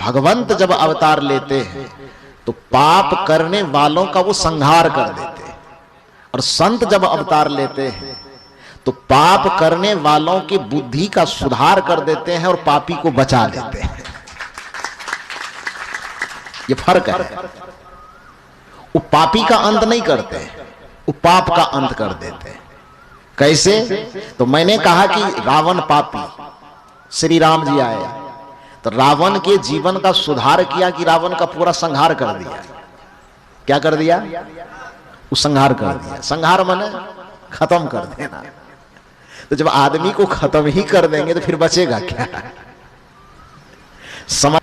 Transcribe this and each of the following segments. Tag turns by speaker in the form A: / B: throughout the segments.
A: भगवंत जब अवतार लेते हैं तो पाप करने वालों का वो संहार कर देते हैं, और संत जब अवतार लेते हैं तो पाप करने वालों की बुद्धि का सुधार कर देते हैं और पापी को बचा लेते हैं। ये फर्क है। वो पापी का अंत नहीं करते, वो पाप का अंत कर देते हैं। कैसे? तो मैंने कहा कि रावण पापी, श्री राम जी आए तो रावण के जीवन का सुधार किया कि रावण का पूरा संहार कर दिया? क्या कर दिया? वो संहार कर दिया। संहार माने खत्म कर देना। तो जब आदमी को खत्म ही कर देंगे तो फिर बचेगा क्या?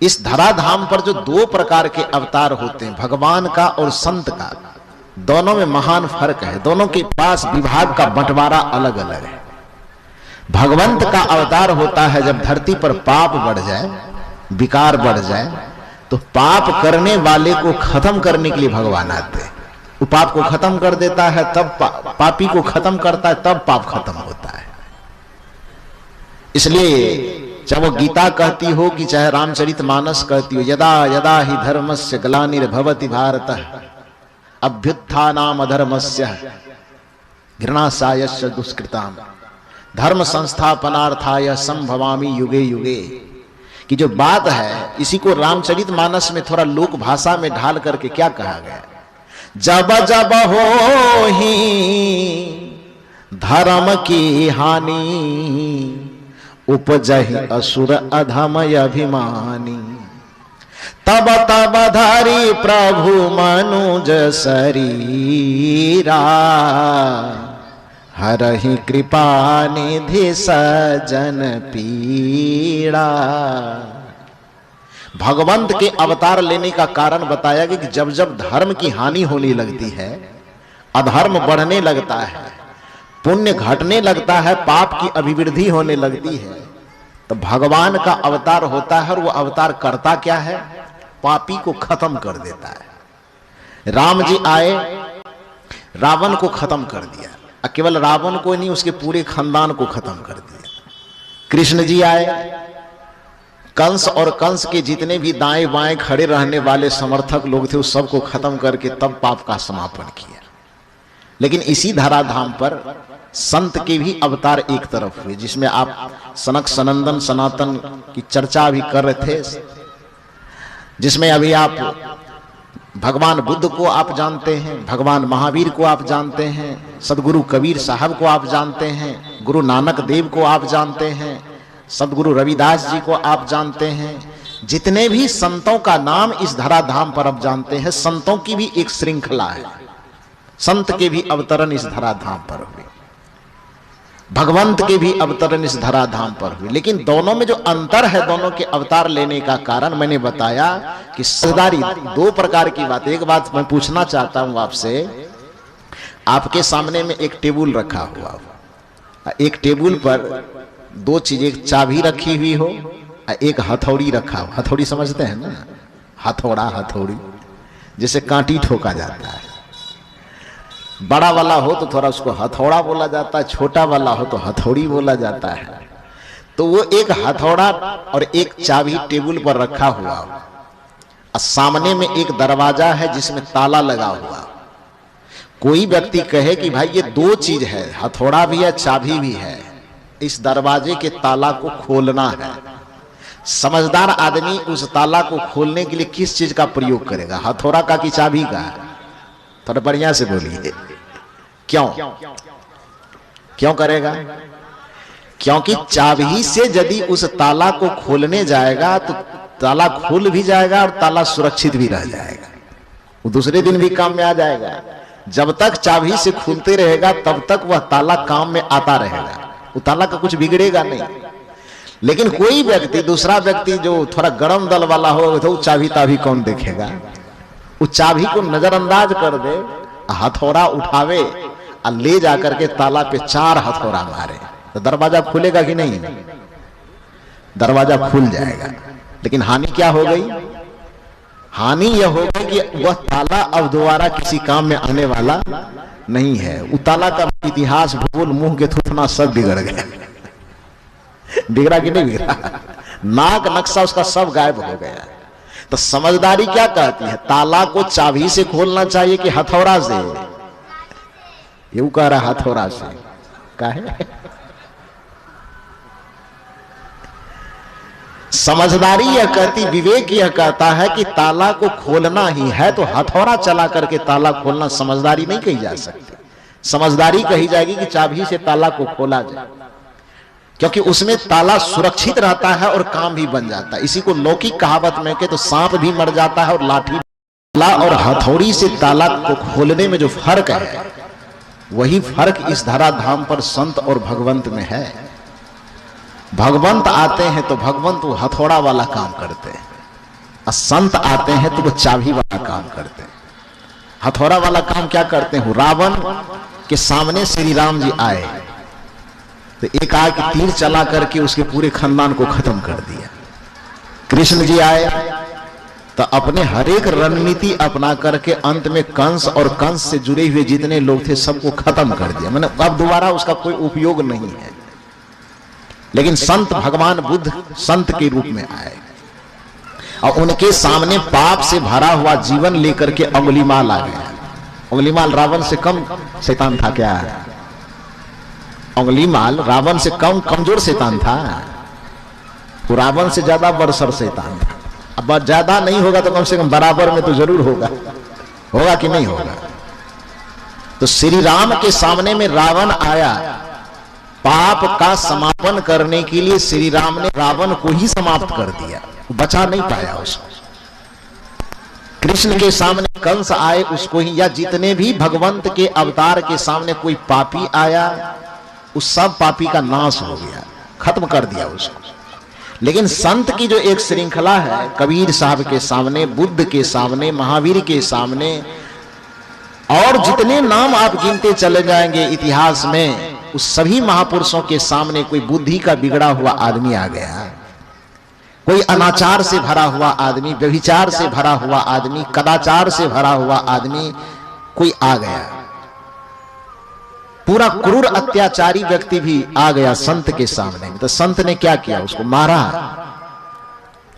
A: इस धराधाम पर जो दो प्रकार के अवतार होते हैं, भगवान का और संत का, दोनों में महान फर्क है। दोनों के पास विभाग का बंटवारा अलग अलग है। भगवंत का अवतार होता है जब धरती पर पाप बढ़ जाए, विकार बढ़ जाए, तो पाप करने वाले को खत्म करने के लिए भगवान आते हैं। वो पाप को खत्म कर देता है, तब पापी को खत्म करता है, तब पाप खत्म होता है। इसलिए चाहे वो गीता कहती हो कि चाहे रामचरितमानस कहती हो, यदा यदा ही धर्मस्य ग्लानिर्भवति भारतः अभ्युत्थानाम अधर्मस्य घृणासायस्य दुष्कृताम धर्म संस्थापनार्थाय संभवामि युगे युगे की जो बात है, इसी को रामचरितमानस में थोड़ा लोक भाषा में ढाल करके क्या कहा गया? जब जब हो ही धर्म की हानि उपजहि असुर अधम अभिमानी तब तब धरि प्रभु मनुज शरीरा हरहि कृपा निधि सजन पीड़ा। भगवंत के अवतार लेने का कारण बताया गया कि जब जब धर्म की हानि होने लगती है, अधर्म बढ़ने लगता है, पुण्य घटने लगता है, पाप की अभिवृद्धि होने लगती है, तो भगवान का अवतार होता है। और वो अवतार करता क्या है? पापी को खत्म कर देता है। राम जी आए, रावण को खत्म कर दिया। केवल रावण को नहीं, उसके पूरे खानदान को खत्म कर दिया। कृष्ण जी आए, कंस और कंस के जितने भी दाएं बाएं खड़े रहने वाले समर्थक लोग थे, उस सबको खत्म करके तब पाप का समापन किया। लेकिन इसी धराधाम पर संत के भी अवतार एक तरफ हुए, जिसमें आप सनक सनंदन सनातन की चर्चा भी कर रहे थे, जिसमें अभी आप भगवान बुद्ध को आप जानते हैं, भगवान महावीर को आप जानते हैं, सदगुरु कबीर साहब को आप जानते हैं, गुरु नानक देव को आप जानते हैं, सदगुरु रविदास जी को आप जानते हैं। जितने भी संतों का नाम इस धराधाम पर आप जानते हैं, संतों की भी एक श्रृंखला है। संत के भी अवतरण इस धराधाम पर हुए, भगवंत के भी अवतरण इस धराधाम पर हुए। लेकिन दोनों में जो अंतर है, दोनों के अवतार लेने का कारण मैंने बताया कि सरदारी दो प्रकार की बात। एक बात मैं पूछना चाहता हूं आपसे, आपके सामने में एक टेबल रखा हुआ, एक टेबल पर दो चीजें, एक चाबी रखी हुई हो, एक हथौड़ी रखा हो। हथौड़ी समझते हैं ना? हथौड़ा, हथौड़ी जिसे कांटी ठोका जाता है। बड़ा वाला हो तो थोड़ा उसको हथौड़ा बोला जाता है, छोटा वाला हो तो हथौड़ी बोला जाता है। तो वो एक हथौड़ा और एक चाबी टेबल पर रखा हुआ, और सामने में एक दरवाजा है जिसमें ताला लगा हुआ। कोई व्यक्ति कहे कि भाई ये दो चीज है, हथौड़ा भी है, चाबी भी है, इस दरवाजे के ताला को खोलना है। समझदार आदमी उस ताला को खोलने के लिए किस चीज का प्रयोग करेगा? हथौड़ा का कि चाबी का? थोड़ा बढ़िया से बोलिए। क्यों क्यों करेगा? क्योंकि चाबी से यदि उस ताला को खोलने जाएगा तो ताला खुल भी जाएगा और ताला सुरक्षित भी रह जाएगा, वो दूसरे दिन भी काम में आ जाएगा। जब तक चाबी से खुलते रहेगा तब तक वह ताला काम में आता रहेगा, वो ताला का कुछ बिगड़ेगा नहीं। लेकिन कोई व्यक्ति, दूसरा व्यक्ति जो थोड़ा गरम दल वाला हो, तो चाबी ताबी कौन देखेगा? उस चाबी को नजरअंदाज कर दे, हथौड़ा उठावे और ले जाकर के ताला पे 4 हथौड़ा मारे, तो दरवाजा खुलेगा कि नहीं? दरवाजा खुल जाएगा। लेकिन हानि क्या हो गई? हानि यह हो गई कि वह ताला अब दोबारा किसी काम में आने वाला नहीं है। उस ताला का इतिहास, भूगोल, मुंह के थूथना सब बिगड़ गया। बिगड़ा कि नहीं बिगड़ा? नाक नक्शा उसका सब गायब हो गया। तो समझदारी क्या कहती है? ताला को चाबी से खोलना चाहिए कि हथौड़ा से? यू कह रहा हथौड़ा से। काहे? समझदारी यह कहती, विवेक यह कहता है कि ताला को खोलना ही है तो हथौड़ा चला करके ताला खोलना समझदारी नहीं कही जा सकती। समझदारी कही जाएगी कि चाबी से ताला को खोला जाए, क्योंकि उसमें ताला सुरक्षित रहता है और काम भी बन जाता है। इसी को लौकिक कहावत में के तो सांप भी मर जाता है और लाठी। ताला और हथौड़ी से ताला को खोलने में जो फर्क है, वही फर्क इस धराधाम पर संत और भगवंत में है। भगवंत आते हैं तो भगवंत वो हथौड़ा वाला काम करते हैं, और संत आते हैं तो वो चाबी वाला काम करते हैं। हथौड़ा वाला काम क्या करते हैं? रावण के सामने श्री राम जी आए तो एक आग तीर चला करके उसके पूरे खानदान को खत्म कर दिया। कृष्ण जी आए तो अपने हर एक रणनीति अपना करके अंत में कंस और कंस से जुड़े हुए जितने लोग थे सबको खत्म कर दिया। मैंने अब दोबारा उसका कोई उपयोग नहीं है। लेकिन संत भगवान बुद्ध संत के रूप में आए और उनके सामने पाप से भरा हुआ जीवन लेकर के अंगुलीमाल आ गया। अंगुलीमाल रावण से कम शैतान था क्या? अंगुलीमाल रावण से कम कमजोर शैतान था? वो रावण से ज्यादा बरसर शैतान था। अब ज्यादा नहीं होगा तो कम से कम बराबर में तो जरूर होगा। होगा कि नहीं होगा? तो श्री राम के सामने में रावण आया, पाप का समापन करने के लिए श्री राम ने रावण को ही समाप्त कर दिया, बचा नहीं पाया उसको। कृष्ण के सामने कंस आए, उसको ही, या जितने भी भगवंत के अवतार के सामने कोई पापी आया, उस सब पापी का नाश हो गया, खत्म कर दिया उसको। लेकिन संत की जो एक श्रृंखला है, कबीर साहब के सामने, बुद्ध के सामने, महावीर के सामने, और जितने नाम आप गिनते चले जाएंगे इतिहास में, उस सभी महापुरुषों के सामने कोई बुद्धि का बिगड़ा हुआ आदमी आ गया, कोई अनाचार से भरा हुआ आदमी, व्यभिचार से भरा हुआ आदमी, कदाचार से भरा हुआ आदमी कोई आ गया, पूरा क्रूर अत्याचारी व्यक्ति भी आ गया संत के सामने। तो संत ने क्या किया? उसको मारा?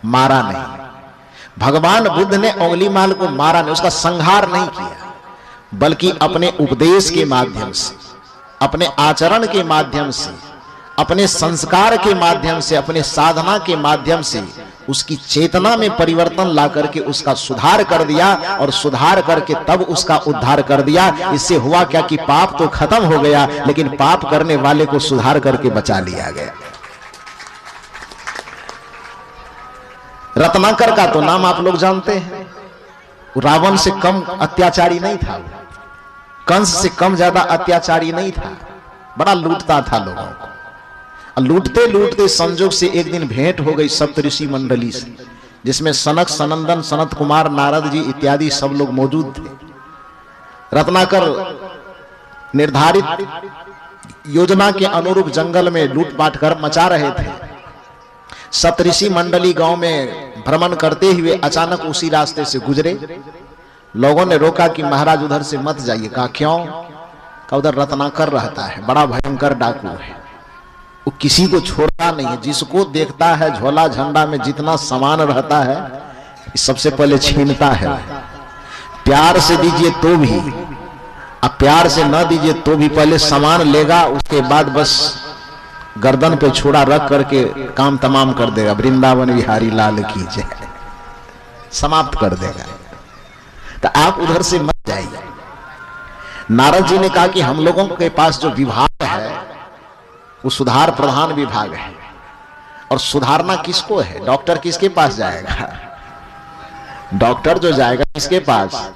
A: मारा नहीं। भगवान बुद्ध ने अंगुलीमाल को मारा नहीं, उसका संहार नहीं किया, बल्कि अपने उपदेश के माध्यम से, अपने आचरण के माध्यम से, अपने संस्कार के माध्यम से, अपने साधना के माध्यम से उसकी चेतना में परिवर्तन ला करके उसका सुधार कर दिया, और सुधार करके तब उसका उद्धार कर दिया। इससे हुआ क्या कि पाप तो खत्म हो गया, लेकिन पाप करने वाले को सुधार करके बचा लिया गया। रत्नाकर का तो नाम आप लोग जानते हैं। रावण से कम अत्याचारी नहीं था, कंस से कम ज्यादा अत्याचारी नहीं था, बड़ा लूटता था लोगों को। लूटते लूटते संजोग से एक दिन भेंट हो गई सप्तऋषि मंडली से, जिसमें सनक, सनंदन, सनत कुमार, नारद जी इत्यादि सब लोग मौजूद थे। रत्नाकर निर्धारित योजना के अनुरूप जंगल में लूटपाट कर मचा रहे थे। सप्तऋषि मंडली गांव में भ्रमण करते हुए अचानक उसी रास्ते से गुजरे। लोगों ने रोका कि महाराज उधर से मत जाइए। कहा क्यों? कहा उधर रत्नाकर रहता है, बड़ा भयंकर डाकू है, वो किसी को छोड़ता नहीं है, जिसको देखता है झोला झंडा में जितना सामान रहता है सबसे पहले छीनता है। प्यार से दीजिए तो भी, अब प्यार से न दीजिए तो भी पहले सामान लेगा, उसके बाद बस गर्दन पे छोड़ा रख करके काम तमाम कर देगा। वृंदावन बिहारी लाल की जय, समाप्त कर देगा। तो आप उधर से मत जाइए। नारद जी ने कहा कि हम लोगों के पास जो विभाग है वो सुधार प्रधान विभाग है, और सुधारना किसको है? डॉक्टर किसके पास जाएगा? डॉक्टर जो जाएगा किसके पास?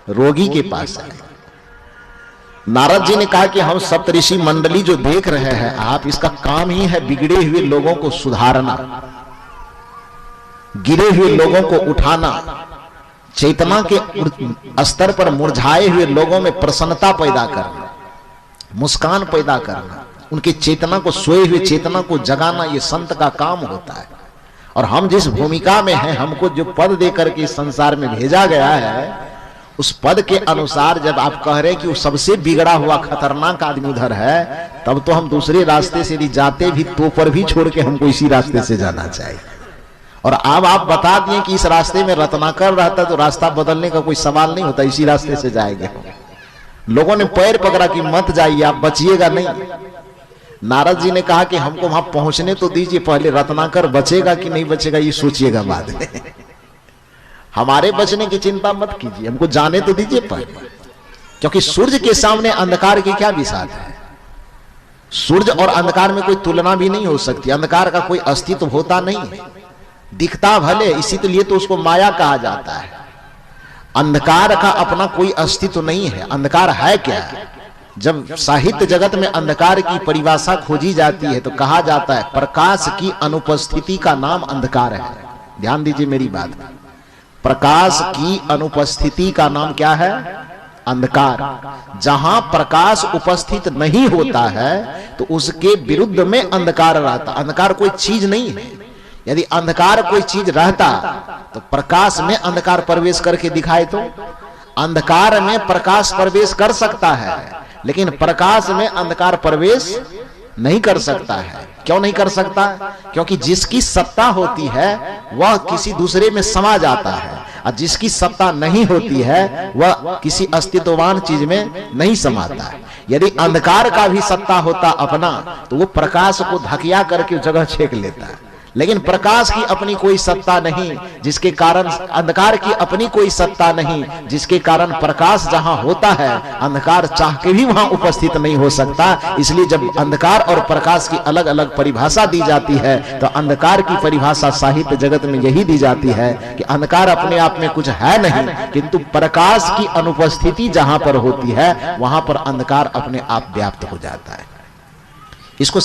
A: रोगी के पास जाएगा। नारद जी ने कहा कि हम सप्तऋषि मंडली जो देख रहे हैं आप, इसका काम ही है बिगड़े हुए लोगों को सुधारना, गिरे हुए लोगों को उठाना, चेतना के स्तर पर मुरझाए हुए लोगों में प्रसन्नता पैदा करना, मुस्कान पैदा करना, उनकी चेतना को, सोए हुए चेतना को जगाना, ये संत का काम होता है। और हम जिस भूमिका में हैं, हमको जो पद देकर के संसार में भेजा गया है, उस पद के अनुसार जब आप कह रहे हैं कि वो सबसे बिगड़ा हुआ खतरनाक आदमी उधर है, तब तो हम दूसरे रास्ते से यदि जाते भी तो पर भी छोड़ के हमको इसी रास्ते से जाना चाहिए। और अब आप बता दिए कि इस रास्ते में रत्नाकर रहता तो रास्ता बदलने का कोई सवाल नहीं होता, इसी रास्ते से जाएंगे। लोगों ने पैर पकड़ा कि मत जाइए, आप बचिएगा नहीं। नारद जी ने कहा कि हमको वहां पहुंचने तो दीजिए, पहले रत्नाकर बचेगा कि नहीं बचेगा ये सोचिएगा बाद में। हमारे बचने की चिंता मत कीजिए, हमको जाने तो दीजिए पहले, क्योंकि सूर्य के सामने अंधकार की क्या विसात है। सूर्य और अंधकार में कोई तुलना भी नहीं हो सकती। अंधकार का कोई अस्तित्व होता नहीं है, दिखता भले, इसी के लिए तो उसको माया कहा जाता है। अंधकार का अपना कोई अस्तित्व नहीं है। अंधकार है क्या? जब साहित्य जगत में अंधकार की परिभाषा खोजी जाती है तो कहा जाता है प्रकाश की अनुपस्थिति का नाम अंधकार है। ध्यान दीजिए मेरी बात, प्रकाश की अनुपस्थिति का नाम क्या है? अंधकार। जहां प्रकाश उपस्थित नहीं होता है तो उसके विरुद्ध में अंधकार रहता। अंधकार कोई चीज नहीं है। यदि अंधकार कोई चीज रहता तो प्रकाश में अंधकार प्रवेश करके दिखाए तो अंधकार में प्रकाश प्रवेश कर सकता है, लेकिन प्रकाश में अंधकार प्रवेश नहीं कर सकता है। क्यों नहीं कर सकता? क्योंकि जिसकी सत्ता होती है वह किसी दूसरे में समा जाता है, और जिसकी सत्ता नहीं होती है वह किसी अस्तित्ववान चीज में नहीं समाता है। यदि अंधकार का भी सत्ता होता अपना तो वो प्रकाश को धकिया करके जगह छेक लेता है, लेकिन प्रकाश की अपनी कोई सत्ता नहीं, जिसके कारण अंधकार की अपनी कोई सत्ता नहीं, जिसके कारण प्रकाश जहां होता है अंधकार चाह के भी वहां उपस्थित नहीं हो सकता। इसलिए जब अंधकार और प्रकाश की अलग अलग परिभाषा दी जाती है तो अंधकार की परिभाषा साहित्य जगत में यही दी जाती है कि अंधकार अपने आप में कुछ है नहीं, किंतु प्रकाश की अनुपस्थिति जहां पर होती है वहां पर अंधकार अपने आप व्याप्त हो जाता है। इसको